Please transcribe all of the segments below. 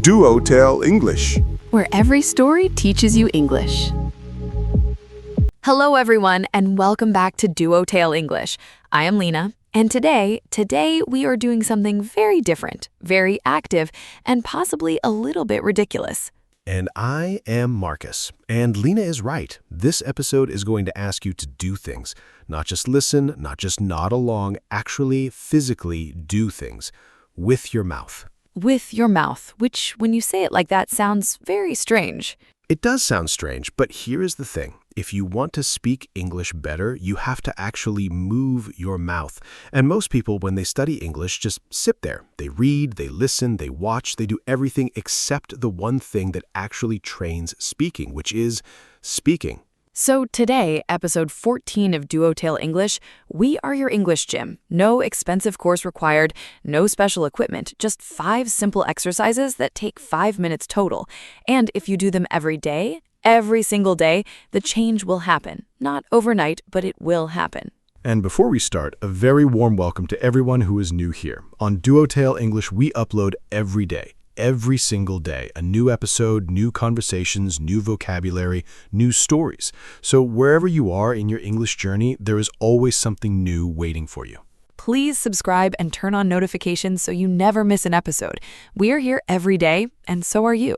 DuoTale English. where every story teaches you English. Hello everyone and welcome back to DuoTale English. I am Lena, and today we are doing something very different, very active, and possibly a little bit ridiculous. And I am Marcus. And Lena is right. This episode is going to ask you to do things. Not just listen, not just nod along, actually physically do things with your mouth. With your mouth, which when you say it like that sounds very strange. It does sound strange, but here is the thing. If you want to speak English better, you have to actually move your mouth. And most people, when they study English, just sit there. They read, they listen, they watch, they do everything except the one thing that actually trains speaking, which is speaking. So today, episode 14 of DuoTale English, we are your English gym. No expensive course required, no special equipment, just 5 simple exercises that take 5 minutes total. And if you do them every day, every single day, the change will happen. Not overnight, but it will happen. And before we start, a very warm welcome to everyone who is new here. On DuoTale English, we upload every day. Every single day, a new episode, new conversations, new vocabulary, new stories. So wherever you are in your English journey, there is always something new waiting for you. Please subscribe and turn on notifications so you never miss an episode. We are here every day, and so are you.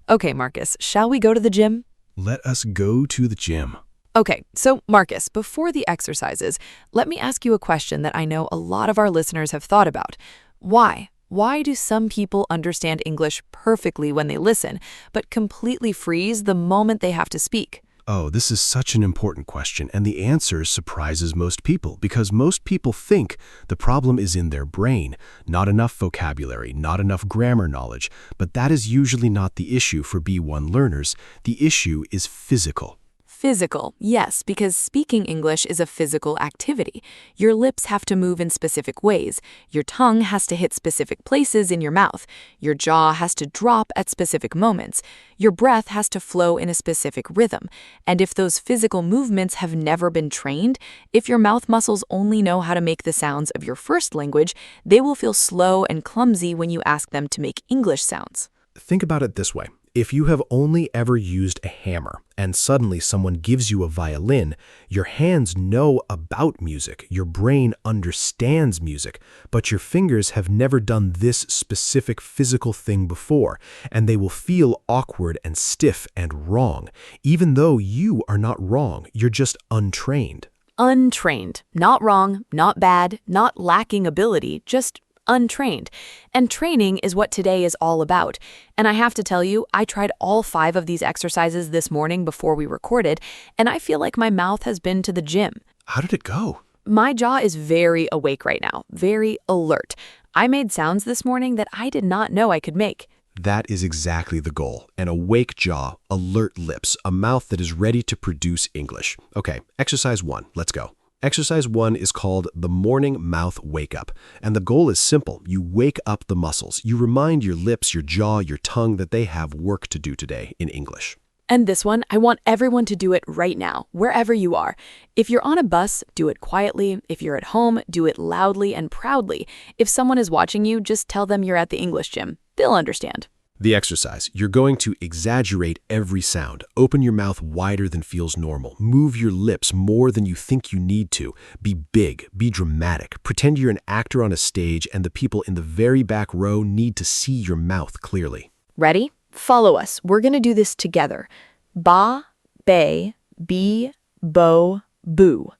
Okay, Marcus, shall we go to the gym? Let us go to the gym. Okay, so Marcus, before the exercises, let me ask you a question that I know a lot of our listeners have thought about. Why? Why do some people understand English perfectly when they listen, but completely freeze the moment they have to speak? Oh, this is such an important question, and the answer surprises most people because most people think the problem is in their brain. Not enough vocabulary, not enough grammar knowledge, but that is usually not the issue for B1 learners. The issue is physical. Physical, yes, because speaking English is a physical activity. Your lips have to move in specific ways. Your tongue has to hit specific places in your mouth. Your jaw has to drop at specific moments. Your breath has to flow in a specific rhythm. And if those physical movements have never been trained, if your mouth muscles only know how to make the sounds of your first language, they will feel slow and clumsy when you ask them to make English sounds. Think about it this way. If you have only ever used a hammer and suddenly someone gives you a violin, your hands know about music, your brain understands music, but your fingers have never done this specific physical thing before, and they will feel awkward and stiff and wrong. Even though you are not wrong, you're just untrained. Untrained. Not wrong, not bad, not lacking ability, just untrained. And training is what today is all about. And I have to tell you, I tried all 5 of these exercises this morning before we recorded, and I feel like my mouth has been to the gym. How did it go? My jaw is very awake right now, very alert. I made sounds this morning that I did not know I could make. That is exactly the goal. An awake jaw, alert lips, a mouth that is ready to produce English. Okay, exercise 1. Let's go. Exercise 1 is called the morning mouth wake up. And the goal is simple. You wake up the muscles. You remind your lips, your jaw, your tongue that they have work to do today in English. And this one, I want everyone to do it right now, wherever you are. If you're on a bus, do it quietly. If you're at home, do it loudly and proudly. If someone is watching you, just tell them you're at the English gym. They'll understand. The exercise. You're going to exaggerate every sound. Open your mouth wider than feels normal. Move your lips more than you think you need to. Be big. Be dramatic. Pretend you're an actor on a stage and the people in the very back row need to see your mouth clearly. Ready? Follow us. We're going to do this together. Ba, bay, bee, bo, boo.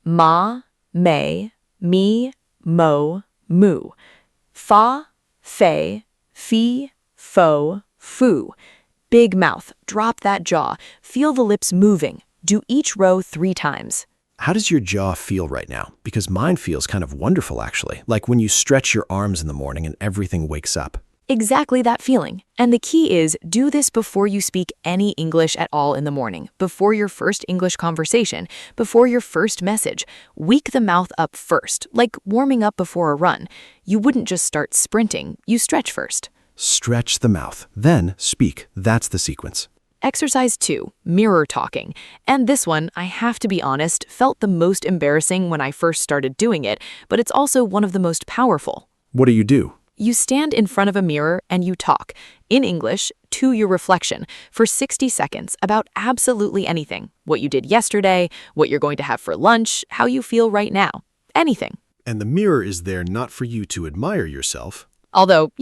Ma, may, me, mo, moo. Fa, fe, fee, fo, foo. Big mouth. Drop that jaw. Feel the lips moving. Do each row 3 times. How does your jaw feel right now? Because mine feels kind of wonderful, actually. Like when you stretch your arms in the morning and everything wakes up. Exactly that feeling. And the key is, do this before you speak any English at all in the morning, before your first English conversation, before your first message. Wake the mouth up first, like warming up before a run. You wouldn't just start sprinting, you stretch first. Stretch the mouth, then speak. That's the sequence. Exercise 2, mirror talking. And this one, I have to be honest, felt the most embarrassing when I first started doing it, but it's also one of the most powerful. What do? You stand in front of a mirror and you talk, in English, to your reflection for 60 seconds about absolutely anything. What you did yesterday, what you're going to have for lunch, how you feel right now. Anything. And the mirror is there not for you to admire yourself. Although,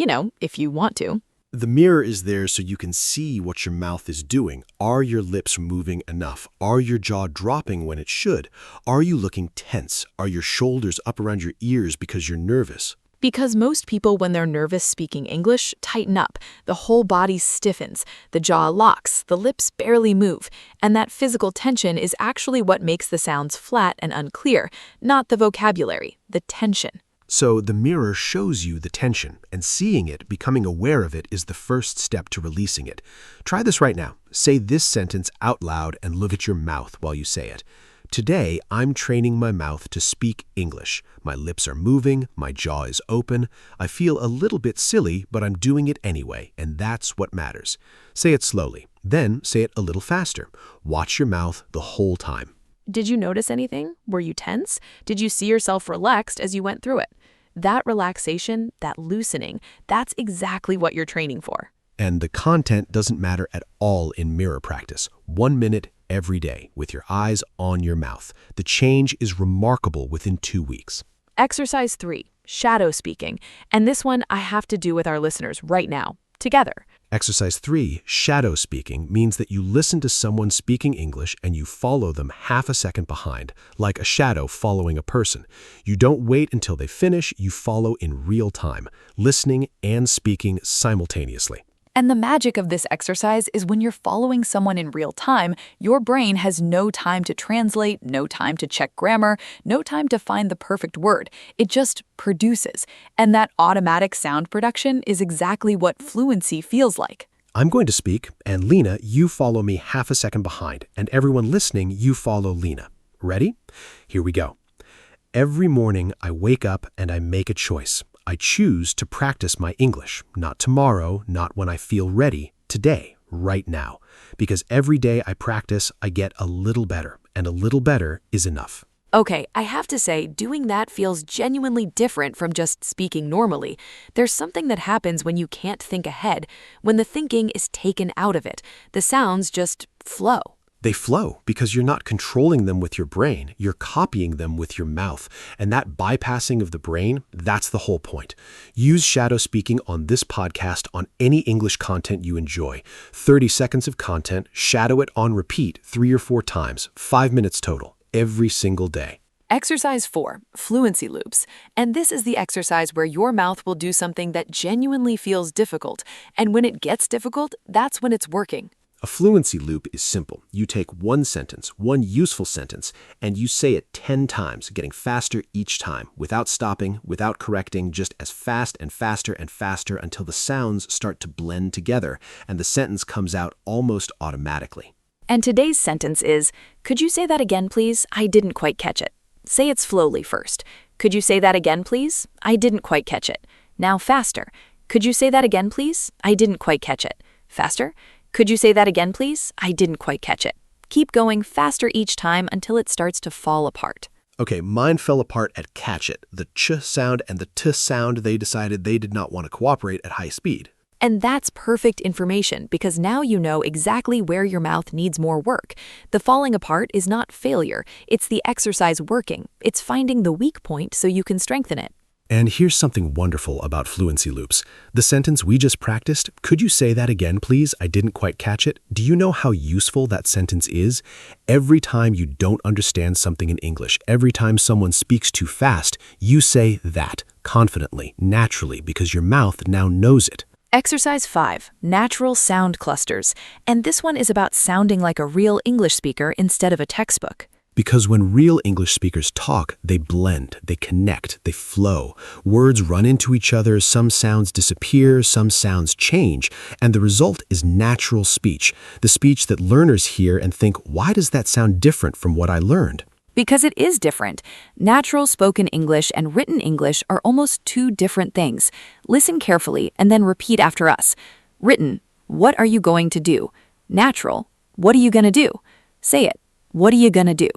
if you want to. The mirror is there so you can see what your mouth is doing. Are your lips moving enough? Are your jaw dropping when it should? Are you looking tense? Are your shoulders up around your ears because you're nervous? Because most people, when they're nervous speaking English, tighten up. The whole body stiffens, the jaw locks, the lips barely move. And that physical tension is actually what makes the sounds flat and unclear, not the vocabulary, the tension. So the mirror shows you the tension, and seeing it, becoming aware of it, is the first step to releasing it. Try this right now. Say this sentence out loud and look at your mouth while you say it. Today, I'm training my mouth to speak English. My lips are moving, my jaw is open. I feel a little bit silly, but I'm doing it anyway, and that's what matters. Say it slowly. Then say it a little faster. Watch your mouth the whole time. Did you notice anything? Were you tense? Did you see yourself relaxed as you went through it? That relaxation, that loosening, that's exactly what you're training for. And the content doesn't matter at all in mirror practice. 1 minute every day with your eyes on your mouth. The change is remarkable within 2 weeks. Exercise 3, shadow speaking. And this one I have to do with our listeners right now, together. Exercise 3, shadow speaking, means that you listen to someone speaking English and you follow them half a second behind, like a shadow following a person. You don't wait until they finish, you follow in real time, listening and speaking simultaneously. And the magic of this exercise is when you're following someone in real time, your brain has no time to translate, no time to check grammar, no time to find the perfect word. It just produces. And that automatic sound production is exactly what fluency feels like. I'm going to speak, and Lena, you follow me half a second behind, and everyone listening, you follow Lena. Ready? Here we go. Every morning, I wake up and I make a choice. I choose to practice my English, not tomorrow, not when I feel ready, today, right now. Because every day I practice, I get a little better, and a little better is enough. Okay, I have to say, doing that feels genuinely different from just speaking normally. There's something that happens when you can't think ahead, when the thinking is taken out of it. The sounds just flow. They flow because you're not controlling them with your brain, you're copying them with your mouth. And that bypassing of the brain, that's the whole point. Use shadow speaking on this podcast on any English content you enjoy. 30 seconds of content, shadow it on repeat 3 or 4 times, 5 minutes total, every single day. Exercise 4, fluency loops. And this is the exercise where your mouth will do something that genuinely feels difficult. And when it gets difficult, that's when it's working. A fluency loop is simple. You take one sentence, one useful sentence, and you say it 10 times, getting faster each time, without stopping, without correcting, just as fast and faster and faster until the sounds start to blend together and the sentence comes out almost automatically. And today's sentence is, could you say that again, please? I didn't quite catch it. Say it slowly first. Could you say that again, please? I didn't quite catch it. Now faster. Could you say that again, please? I didn't quite catch it. Faster. Could you say that again, please? I didn't quite catch it. Keep going faster each time until it starts to fall apart. Okay, mine fell apart at catch it. The ch sound and the t sound, they decided they did not want to cooperate at high speed. And that's perfect information because now you know exactly where your mouth needs more work. The falling apart is not failure. It's the exercise working. It's finding the weak point so you can strengthen it. And here's something wonderful about fluency loops. The sentence we just practiced, could you say that again, please? I didn't quite catch it. Do you know how useful that sentence is? Every time you don't understand something in English, every time someone speaks too fast, you say that confidently, naturally, because your mouth now knows it. Exercise 5, natural sound clusters. And this one is about sounding like a real English speaker instead of a textbook. Because when real English speakers talk, they blend, they connect, they flow. Words run into each other, some sounds disappear, some sounds change, and the result is natural speech, the speech that learners hear and think, why does that sound different from what I learned? Because it is different. Natural spoken English and written English are almost 2 different things. Listen carefully and then repeat after us. Written, what are you going to do? Natural, what are you going to do? Say it, what are you going to do?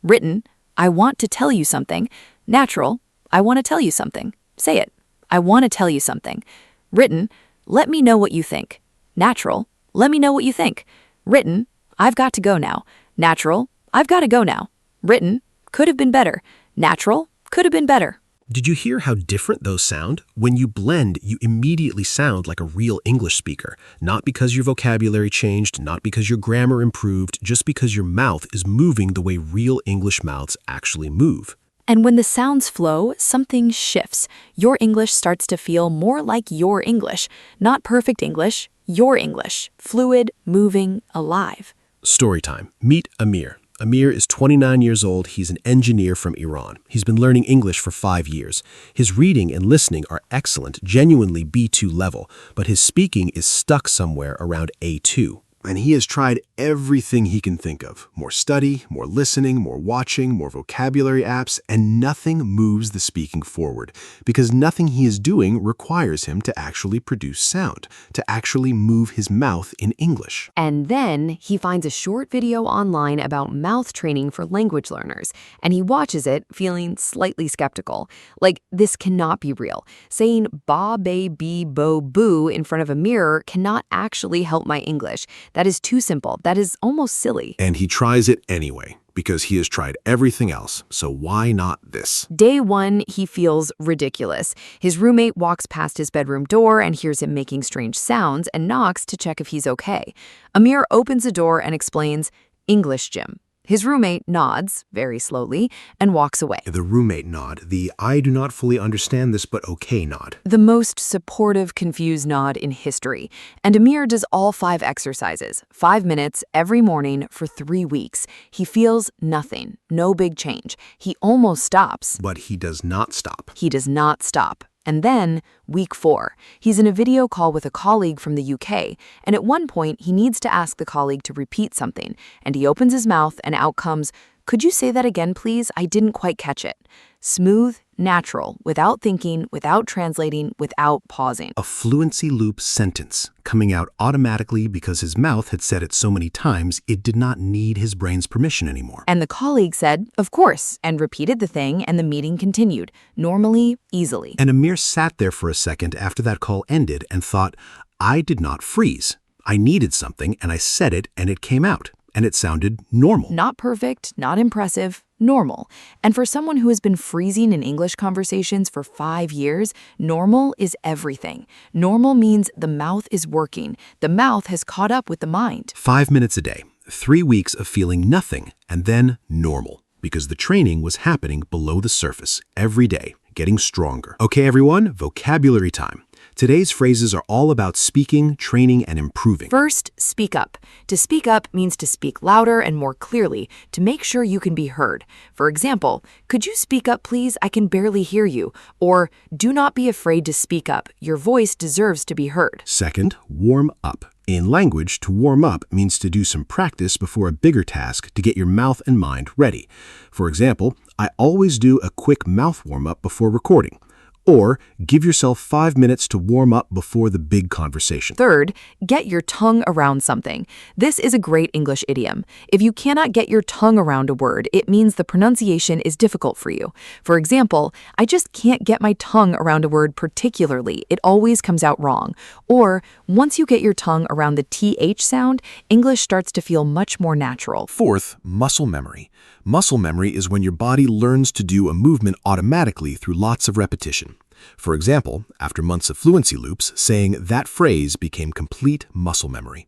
Written, I want to tell you something. Natural, I want to tell you something. Say it, I want to tell you something. Written, let me know what you think. Natural, let me know what you think. Written, I've got to go now. Natural, I've got to go now. Written, could have been better. Natural, could have been better. Did you hear how different those sound? When you blend, you immediately sound like a real English speaker. Not because your vocabulary changed, not because your grammar improved, just because your mouth is moving the way real English mouths actually move. And when the sounds flow, something shifts. Your English starts to feel more like your English. Not perfect English, your English. Fluid, moving, alive. Story time. Meet Amir. Amir is 29 years old. He's an engineer from Iran. He's been learning English for 5 years. His reading and listening are excellent, genuinely B2 level, but his speaking is stuck somewhere around A2. And he has tried everything he can think of. More study, more listening, more watching, more vocabulary apps, and nothing moves the speaking forward because nothing he is doing requires him to actually produce sound, to actually move his mouth in English. And then he finds a short video online about mouth training for language learners, and he watches it feeling slightly skeptical. Like, this cannot be real. Saying BAY Bee BOO BOO in front of a mirror cannot actually help my English. That is too simple. That is almost silly. And he tries it anyway, because he has tried everything else, so why not this? Day 1, he feels ridiculous. His roommate walks past his bedroom door and hears him making strange sounds and knocks to check if he's okay. Amir opens the door and explains, "English, Jim." His roommate nods, very slowly, and walks away. The roommate nod, the "I do not fully understand this but okay" nod. The most supportive, confused nod in history. And Amir does all 5 exercises, 5 minutes every morning for 3 weeks. He feels nothing, no big change. He almost stops. But he does not stop. He does not stop. And then, week 4, he's in a video call with a colleague from the UK, and at one point he needs to ask the colleague to repeat something, and he opens his mouth and out comes, "Could you say that again, please? I didn't quite catch it." Smooth, natural, without thinking, without translating, without pausing. A fluency loop sentence, coming out automatically because his mouth had said it so many times it did not need his brain's permission anymore. And the colleague said, "Of course," and repeated the thing, and the meeting continued, normally, easily. And Amir sat there for a second after that call ended and thought, I did not freeze. I needed something, and I said it, and it came out. And it sounded normal. Not perfect, not impressive, normal. And for someone who has been freezing in English conversations for 5 years, normal is everything. Normal means the mouth is working. The mouth has caught up with the mind. 5 minutes a day, 3 weeks of feeling nothing, and then normal. Because the training was happening below the surface every day, getting stronger. Okay, everyone, vocabulary time. Today's phrases are all about speaking, training, and improving. First, speak up. To speak up means to speak louder and more clearly to make sure you can be heard. For example, "Could you speak up, please? I can barely hear you." Or, "Do not be afraid to speak up. Your voice deserves to be heard." Second, warm up. In language, to warm up means to do some practice before a bigger task to get your mouth and mind ready. For example, I always do a quick mouth warm-up before recording. Or give yourself 5 minutes to warm up before the big conversation. Third, get your tongue around something. This is a great English idiom. If you cannot get your tongue around a word, it means the pronunciation is difficult for you. For example, "I just can't get my tongue around a word particularly. It always comes out wrong." Or, once you get your tongue around the TH sound, English starts to feel much more natural. Fourth, muscle memory. Muscle memory is when your body learns to do a movement automatically through lots of repetition. For example, after months of fluency loops, saying that phrase became complete muscle memory.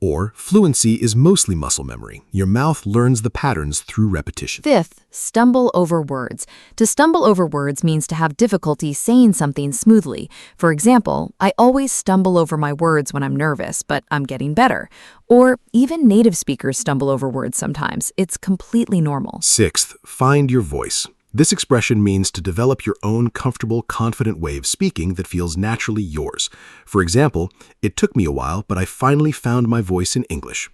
Or, fluency is mostly muscle memory. Your mouth learns the patterns through repetition. Fifth, stumble over words. To stumble over words means to have difficulty saying something smoothly. For example, "I always stumble over my words when I'm nervous, but I'm getting better." Or, even native speakers stumble over words sometimes. It's completely normal. Sixth, find your voice. This expression means to develop your own comfortable, confident way of speaking that feels naturally yours. For example, "It took me a while, but I finally found my voice in English."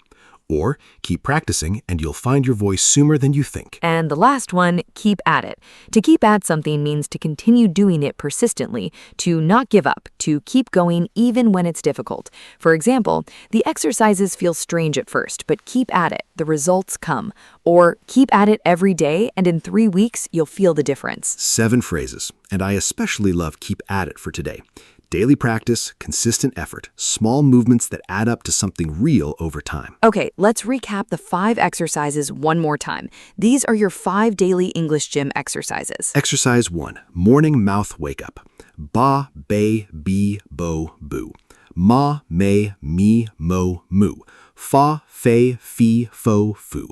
Or keep practicing and you'll find your voice sooner than you think. And the last one, keep at it. To keep at something means to continue doing it persistently, to not give up, to keep going even when it's difficult. For example, the exercises feel strange at first, but keep at it, the results come. Or keep at it every day, and in 3 weeks, you'll feel the difference. 7 phrases, and I especially love keep at it for today. Daily practice, consistent effort, small movements that add up to something real over time. Okay, let's recap the 5 exercises one more time. These are your 5 daily English gym exercises. Exercise 1, morning mouth wake up. Ba, bay, bee, bo, boo. Ma, may, me, mo, moo. Fa, fe, fi, fo, foo.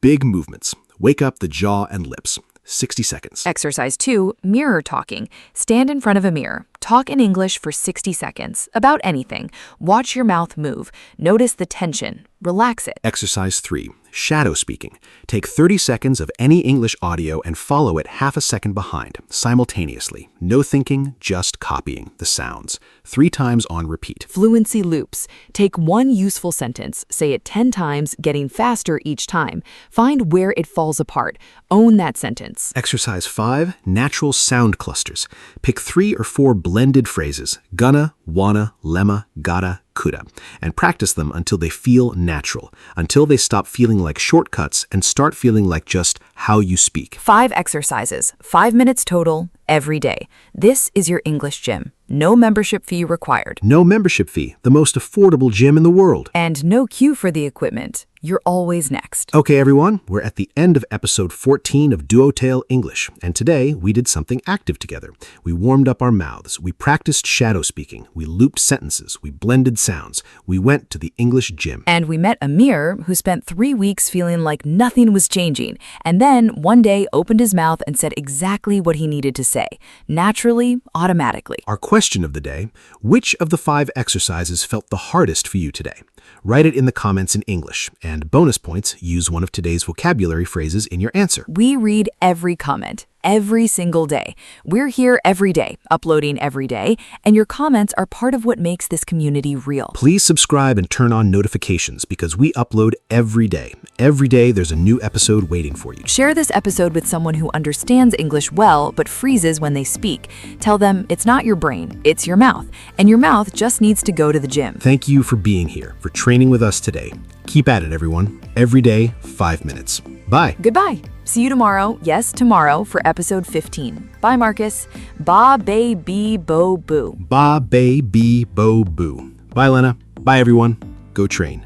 Big movements. Wake up the jaw and lips. 60 seconds. Exercise 2, mirror talking. Stand in front of a mirror. Talk in English for 60 seconds, about anything. Watch your mouth move. Notice the tension. Relax it. Exercise 3, shadow speaking. Take 30 seconds of any English audio and follow it half a second behind, simultaneously. No thinking, just copying the sounds. 3 times on repeat. Fluency loops. Take one useful sentence, say it 10 times, getting faster each time. Find where it falls apart. Own that sentence. Exercise 5, natural sound clusters. Pick 3 or 4 blended phrases, gonna, wanna, lemma, gotta, coulda, and practice them until they feel natural, until they stop feeling like shortcuts and start feeling like just how you speak. 5 exercises, 5 minutes total, every day. This is your English gym. No membership fee required. No membership fee, the most affordable gym in the world. And no queue for the equipment. You're always next. Okay, everyone, we're at the end of episode 14 of DuoTale English, and today we did something active together. We warmed up our mouths, we practiced shadow speaking, we looped sentences, we blended sounds, we went to the English gym. And we met Amir, who spent 3 weeks feeling like nothing was changing, and then one day opened his mouth and said exactly what he needed to say, naturally, automatically. Our question of the day, which of the 5 exercises felt the hardest for you today? Write it in the comments in English, and bonus points, use one of today's vocabulary phrases in your answer. We read every comment, every single day. We're here every day, uploading every day, and your comments are part of what makes this community real. Please subscribe and turn on notifications because we upload every day. Every day there's a new episode waiting for you. Share this episode with someone who understands English well but freezes when they speak. Tell them it's not your brain, it's your mouth, and your mouth just needs to go to the gym. Thank you for being here, for training with us today. Keep at it, everyone. Every day, 5 minutes. Bye. Goodbye. See you tomorrow, yes, tomorrow, for episode 15. Bye, Marcus. Ba, bay, bee, bo, boo. Ba, bay, bee, bo, boo. Bye, Lena. Bye, everyone. Go train.